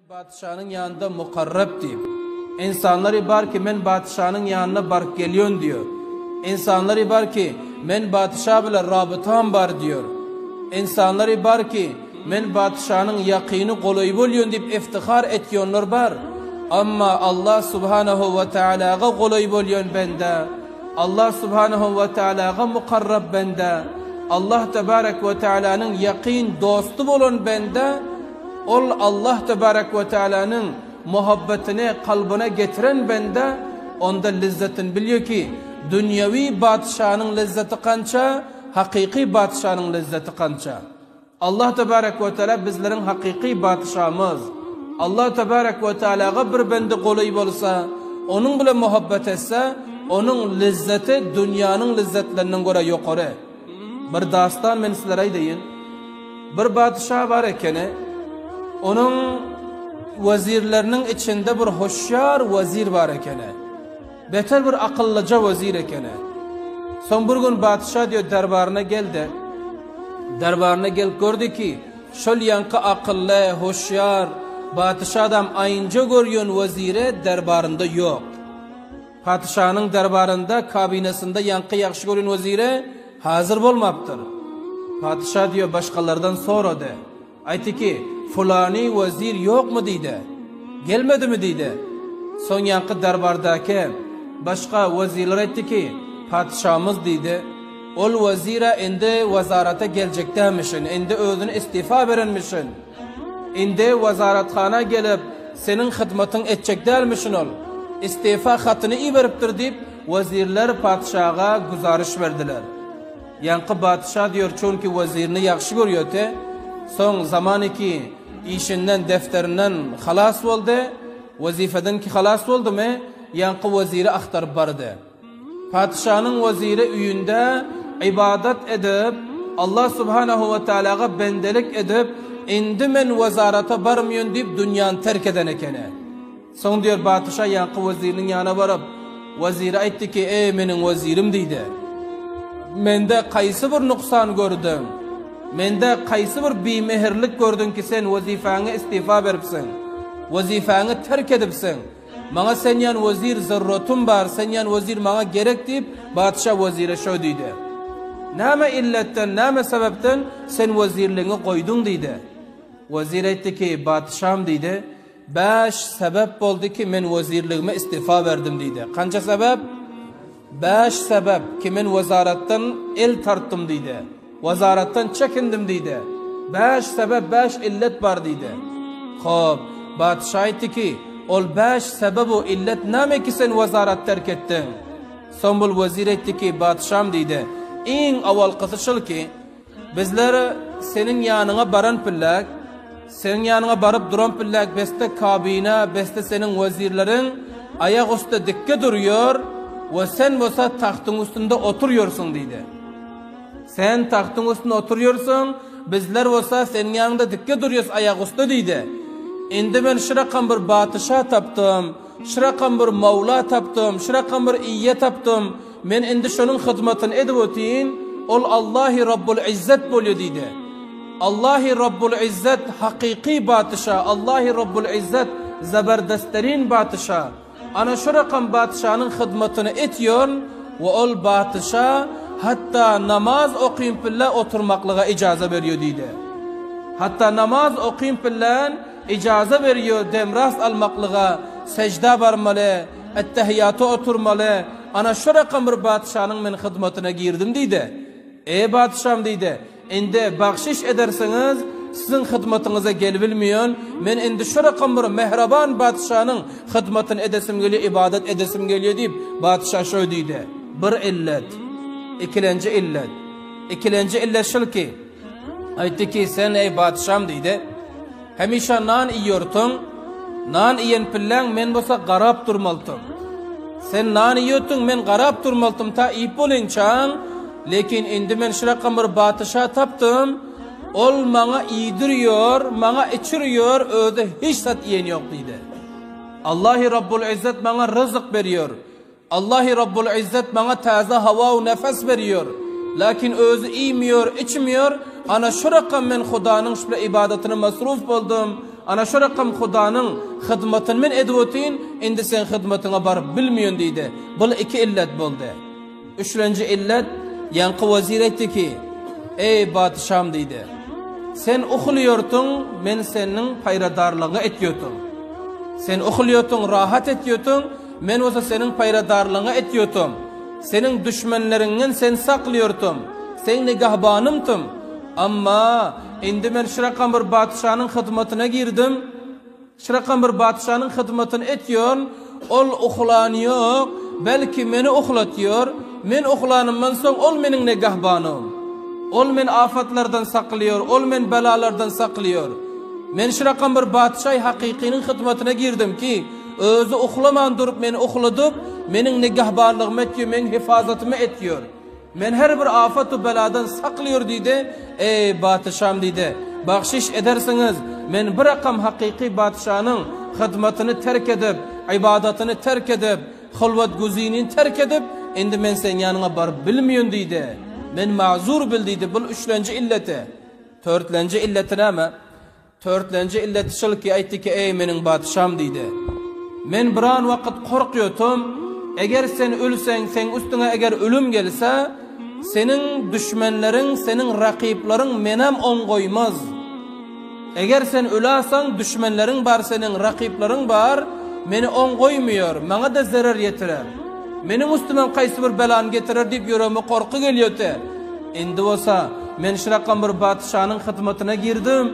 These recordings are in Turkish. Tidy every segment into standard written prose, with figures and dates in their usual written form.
Padişahın yanında mukarrab deyip, insanları var ki men padişahın yanına bark geliyon diyor. İnsanları var ki men padişah bile rabıtam var diyor. İnsanları var ki men padişahın yakini kolay buluyon deyip iftihar etiyonlar var. Ama Allah subhanahu ve teala'ya kolay buluyon bende. Allah subhanahu ve teala'ya mukarrab bende. Allah tebarek ve teala'nın yakin dostu bulun bende. Ol Allah tebarek ve teala'nın muhabbetini kalbine getiren bende, onda lezzetin biliyor ki dünyevi padişahın lezzeti kança, hakiki padişahın lezzeti kança. Allah tebarek ve teala bizlerin hakiki padişahımız. Allah tebarek ve teala'ya bir bende kolay bolsa, onun bile muhabbet etse, onun lezzeti dünyanın lezzetlerinden göre yukarı. Bir dastan men sizlere deyin. Bir padişah var ekene, onun vezirlerinin içinde bir hoşyar vezir var ekene. Beter bir akıllıca vezir ekene. Son bir gün padişah diyor derbarına geldi. Derbarına gel gördü ki şol yankı akıllı, hoşyar, padişah adam ayınca görüyon vezire derbarında yok. Padişahın derbarında, kabinesinde yankı yakşı görüyon vezire hazır olmaptır. Padişah diyor başkalardan sonra de. Aytı ki fulani vezir yok mu deydi. Gelmedi mi deydi. Son yankı darbardaki başka vezirler etti ki padişahımız deydi. Ol vezire indi vazarata gelecek demişsin. İndi özünü istifa verenmişsin. İndi vazarathana gelip senin hizmetin edecek dermişsin ol. İstifa hatını iyi veriptir deyip vezirler padişaha guzarış verdiler. Yankı padişah diyor çünkü vezirini yakşı görüyor te. Son zamanı ki işinden defterinden halas oldu, vazifeden ki halas oldu mu, yankı veziri aktarıp vardı. Padişahın veziri üyünde ibadet edip, Allah subhanahu ve teala'ya bendelik edip, indi men vazarata barmıyorsun deyip dünyanı terk eden ekene. Son diyor padişah yankı vezirinin yanına varıp, veziri ayıttı ki ey menin vezirim deydi. Mende kaysı bir nuksan gördüm. Mende kaysı bir bimehirlik gördün ki sen vazifana istifa veripsin. Vazifana terk edipsin. Bana sen yan vezir zerrotum var, sen yan vezir bana gerek deyip padişah vezire şöyle deydi. Nâme illetten, nâme sebepten sen vezirliğini koydun deydi. Vezir etti ki padişahım deydi. 5 sebep oldu ki men vezirliğime istifa verdim deydi. Kança sebep? 5 sebep ki men vazarattan el tarttım deydi. Vazarattan çekindim deydi. 5 sebep, 5 illet var deydi. Xo'p, padişah aytdi ki ol 5 sebep o illet neme ki sen vazarat terk ettin. Sombul vezir aytdi ki padişahım deydi. En avval qısışıl ki bizler senin yanına baran pillak, senin yanına barıp duran pillak beste kabine, beste senin vezirlerin ayak üstü dikke duruyor ve sen olsa tahtın üstünde oturuyorsun deydi. Sen tahtın üstünde oturuyorsun, bizler olsa senin yanında dikke duruyoruz ayak üstü deydi. Indi ben şırakan bir padişah taptım, şırakan bir mavla taptım, şırakan bir iyye taptım. Men indi şunun hizmetini edip öteyin, ol Allahi Rabbul İzzet boluyor deydi. Allahi Rabbul İzzet hakiki padişah, Allahi Rabbul İzzet zaberdesterin padişah. Ana şırakan padişahın hizmetini etiyor ve ol padişah hatta namaz okuyun pille oturmaklığa icazı veriyor deydi. Hatta namaz okuyun pille icazı veriyor demras almaklığa, secde varmalı, ettehiyyatı oturmalı. Ana şu rakam bir padişahın men hizmetine girdim deydi. Ey padişahım deydi. Indi bahşiş edersiniz sizin hizmetinize gelbilmiyon. Men indi şu rakam bir mehraban padişahın hizmetini edesim geliyor, ibadet edesim geliyor deyip padişah şöyle deydi. Bir illet. İkilenci illet. İkilenci illet şıl ki ayıttı ki sen ey padişahım deydi. Hemişe nan yiyortun. Nan yiyen pillen men bolsa garap durmaltım. Sen nan yiyotun men garap durmaltım ta ip olinçan. Lekin indi men şırakam bir padişah taptım. Ol bana iydiriyor, bana içiriyor, öde hiç sat yiyen yok deydi. Allahi Rabbul İzzet bana rızık veriyor. Allahi Rabbul İzzet bana taze hava ve nefes veriyor. Lakin özü iymiyor, içmiyor. Ana şu rakam men Hudanın şu ibadetine masruf oldum. Ana şu rakam Hudanın hizmetini men edwotin, endi sen hizmetine barıp bilmiyorsun deydi. Bu iki illet boldu. Üçüncü illet, yankı vazir etti ki, ey padişahım deydi. Sen uxuluyordun, men senin payradarlığı etiyordum. Sen uxuluyordun, rahat etiyordun, men olsa senin payradarlığını etiyordum. Senin düşmanlarından sen saklıyordum. Sen nigahbanımdım. Ama indi men şırakan bir padişahın hizmetine girdim. Şırakan bir padişahın hizmetini etiyor. Ol uxulanıyor. Belki meni uxulatıyor. Men uxulanımdan soň ol menin nigahbanım. Ol men afatlardan saklıyor. Ol men belalardan saklıyor. Men şırakan bir padişah hakikinin hizmetine girdim ki özü uxulaman durup meni uxuladıp menin nigahbanlığımı etiyor, menin hifazatımı etiyor. Men her bir afat-ı beladan saklıyor deydi. Ey padişahım deydi. Bahşiş edersiniz. Men bir rakam hakiki padişahın hizmetini terk edip, ibadatını terk edip, hulvat güzinini terk edip, endi men sen yanına barıp bilmiyorsun deydi. Men mazur bildiydi. Bu üçüncü illeti. Dörtlüncü illeti näme? Dörtlüncü illeti şol ki aytdı ki ey menin padişahım deydi. Men bir an vakit korkuyotum. Eğer sen ölsen, sen üstüne eğer ölüm gelse, senin düşmanların, senin rakiplerin menem on koymaz. Eğer sen ölasan, düşmanların var, senin rakiplerin var, meni on koymuyor, bana da zarar yetirer. Menin üstüme kaysi bir belan getirir deyip yüreğime korku geliyordu. Endi olsa, men şırakan bir padişahın hizmetine girdim,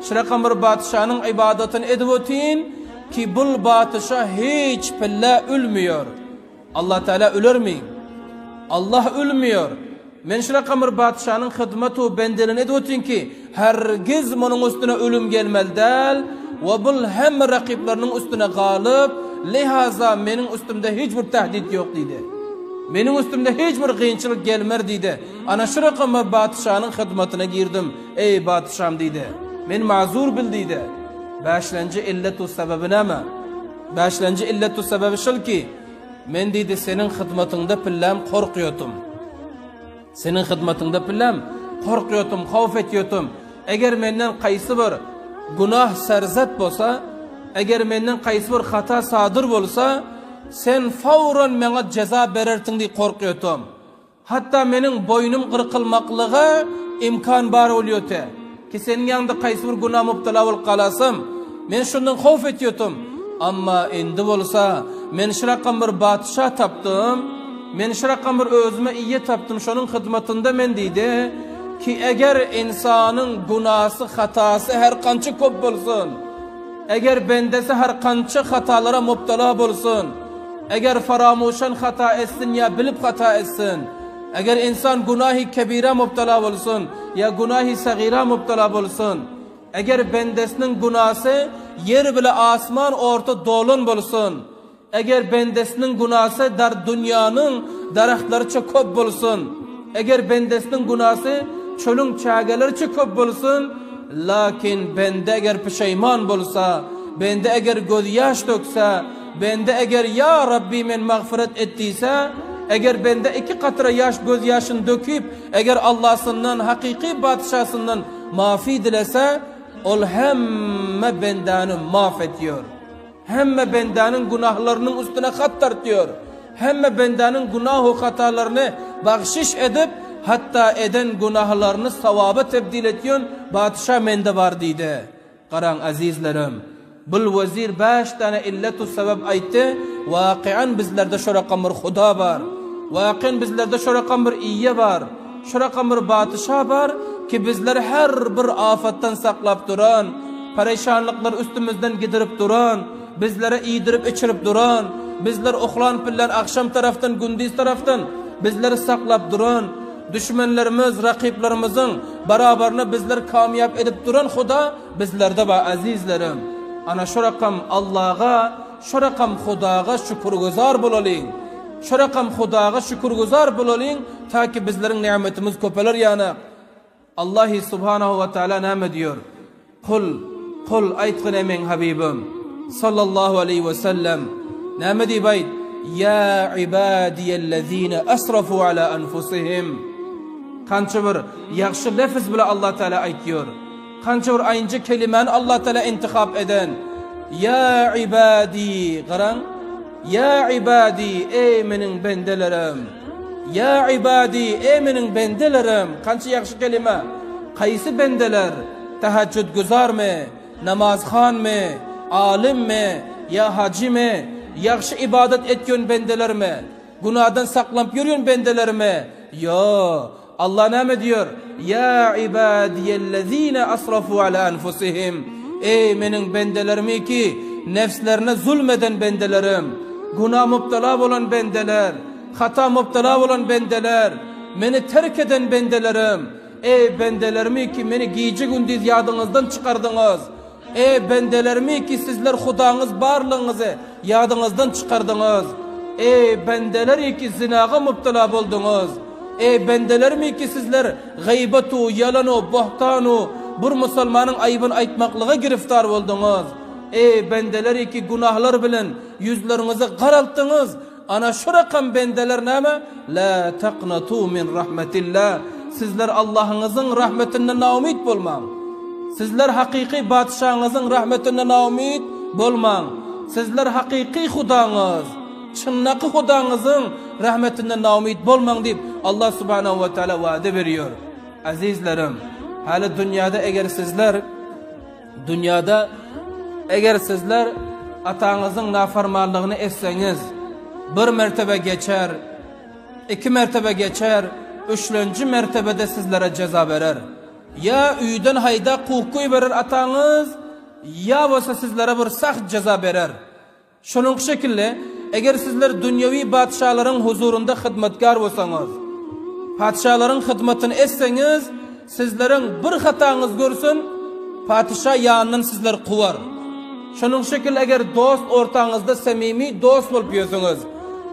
şırakan bir padişahın ibadatını edwotin ki bul padişah hiç pilla ölmüyor. Allah Teala ölür mü? Allah ölmüyor. Men şırakan bir padişahın hizmeti bendelini edwotin ki hergiz onun üstüne ölüm gelmel ve bul hem rakiplerinin üstüne galip. Lihaza menin üstümde hiçbir tehdit yok deydi. Menin üstümde hiçbir kıyınçılık gelmer deydi. Ana şu rakam bir padişahın hizmetine girdim. Ey padişahım deydi. Men mazur bildiydi. Beşinci illetu sebebi näme? Beşinci illetu sebebi şol ki men deydi senin hizmetinde pillam korkuyordum. Senin hizmetinde pillam korkuyordum, havf etiyordum. Eğer menden kaysi bir günah serzat bolsa, eğer menden kaysi bir hata sadır bolsa, sen fawran mena ceza berertin diye korkuyordum. Hatta menin boynum kırkılmaklığa imkan bar oluyordu. Ki senin yanında kaysi bir günah mubtala bol kalasım, men şundan havf etiyordum. Amma endi bolsa, men şırakan bir padişah tapdım, men şırakan bir özüme iyi tapdım, şunun hizmetinde men deydi ki eğer insanın günahı, hatası her kançı köp bolsun, eğer bendesi her kançı hatalara mubtala bolsun, eğer faramuşan hata etsin ya bilip hata etsin, eğer insan günahı kebire mubtala bolsun ya günahı sagira mubtala bolsun, eğer bendesinin günahı yer bile asman orta dolun bolsun, eğer bendesinin günahı dar dünyanın daraxtlarıça köp bolsun, eğer bendesinin günahı çölün çağalarıça köp bolsun, lakin bende eğer pişayman bolsa, bende eğer gözyaş dökse, bende eğer ya Rabbi men mağfiret ettiyse, eğer bende iki katra yaş gözyaşın döküp, eğer Allah'sından, hakiki padişahsından mafi dilese, ol hemme bendanı mahvediyor. Hemme bendanın günahlarının üstüne kat tartıyor. Hemme bendanın günah ve hatalarını bahşiş edip, hatta eden günahlarını savaba tebdil ediyor. Padişah mende var deydi. Qaran azizlerim, bul vazir 5 tane illetu sebep aytti. Vakian bizlerde şu rakam bir Huda var. Vakian bizlerde şu rakam bir iyye var. Şu rakam bir padişah var ki bizler her bir afattan saklap duran, perişanlıklar üstümüzden gidirip duran, bizlere iyidirip içirip duran, bizler uxlan pillan akşam taraftan, gündüz taraftan bizleri saklap duran, düşmanlarımız, rakiplerimizin beraberine bizler kamyap edip duran Huda bizlerde var azizlerim. Ana şu rakam Allah'a, şu rakam Huda'ga şükürgüzar bulalım. Şu rakam Huda'ga şükürgüzar bulalım ta ki bizlerin nimetimiz köpeler yana. Allah subhanahu ve teala näme diyor? Kul aytgın emen Habibim sallallahu aleyhi ve sellem näme diýip ayt? Ya ibadiyellezine asrafu ala anfusihim. Kança bir yaxşı lafız bile Allah Teala aytıyor. Kança bir ayıncı kelimen Allah Teala intikap eden. Ya ibadi, qaran. Ya ibadi, ey menin bendelerim. Ya ibadi, ey menin bendelerim. Kança yaxşı kelime. Qaysı bendeler? Tahajjud guzar mı? Namazxan mı? Alim mi? Ya hacı mı? Yaxşı ibadet etken bendeler mi? Günahdan saklanıp yürüyen bendeler mi? Yo. Allah ne diyor? Ya ibadiyellezine asrafu ala enfusihim. Ey menin bendelerimi ki nefslerine zulmeden bendelerim. Günah müptela olan bendeler. Hata müptela olan bendeler. Beni terk eden bendelerim. Ey bendelerimi ki beni giyici gündüz yadınızdan çıkardınız. Ey bendelerimi ki sizler Hudanız barlığınızı yadınızdan çıkardınız. Ey bendeleri ki zinaga müptela oldunuz. Ey bendelerimi ki sizler gıybatu, yalanu, bohtanu, bir Müslümanın ayıbını aytmaklığa giriftar oldunuz. Ey bendeleri ki günahlar bilen yüzlerinizi qaralttınız. Ana şu rakam bendeler neme? La taqnatu min rahmetillah. Sizler Allah'ınızın rahmetinden naumid bolmang. Sizler hakiki batşağınızın rahmetinden naumid bolmang. Sizler hakiki Hudanız, çınnakı Hudanızın rahmetinden naumid bolmang deyip Allah subhanahu ve teala vaade veriyor. Azizlerim, hali dünyada eğer sizler atanızın nafarmanlığını etseniz, bir mertebe geçer, iki mertebe geçer, üçüncü mertebede sizlere ceza verer. Ya üyden hayda kukuy verir atanız, ya olsa sizlere bir sahт ceza verer. Şunun şekilde, eğer sizler dünyevi padişahların huzurunda hizmetkar olsanız, padişahların hizmetini etseniz, sizlerin bir hatanız görsün, padişah yanından sizler kuvar. Şunun şekilde eğer dost ortağınızda samimi dost olup yiyorsunuz,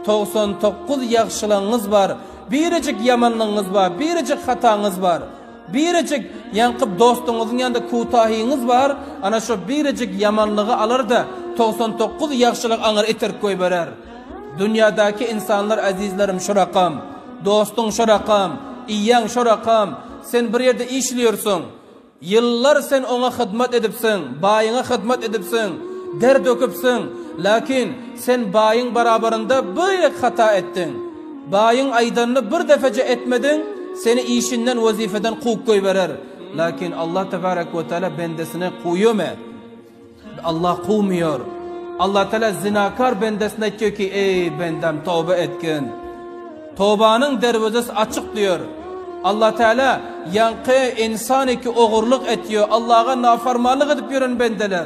99 yaxşılığınız var, biricik yamanlığınız var, biricik hatanız var, biricik yankıp dostunuzun yanında kutahiniz var, ana şu biricik yamanlığı alır da 99 yaxşılık anar eterip koy verer. Dünyadaki insanlar azizlerim şu rakam, dostun şu rakam, iyan şu rakam, sen bir yerde işliyorsun, yıllar sen ona hizmet edipsin, bayına hizmet edipsin, der döküpsin, lakin sen bayın beraberinde bir hata ettin. Bayın aydanını bir defece etmedin, seni işinden, vazifeden kuvk koy verer. Lakin Allah tebarek ve teala bendesine kuyuyor mu? Allah kuymuyor. Allah teala zinakar bendesine diyor ki ey bendem tövbe etkin. Tövbanın dervazesi açık diyor. Allah Teala yankı insan ki oğurluk ediyor. Allah'a nafarmanlık edip yürün bendeler.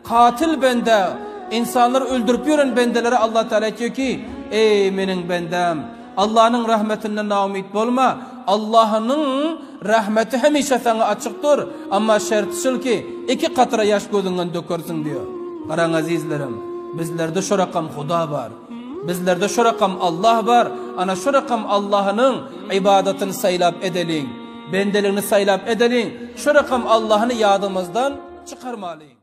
Katil bende. İnsanları öldürüp yürün bendelere Allah Teala diyor ki ey menin bendem. Allah'ın rahmetinden naumid olma. Allah'ın rahmeti hemişe sana açıktır. Ama şart şu ki 2 katra yaş gözünden dökersin diyor. Qaran azizlerim, bizlerde şu rakam Huda var. Bizlerde şu rakam Allah var. Ana şu rakam Allah'ın ibadetini saylap edelim. Bendelerini saylap edelim. Şu rakam Allah'ını yadımızdan çıkarmalıyız.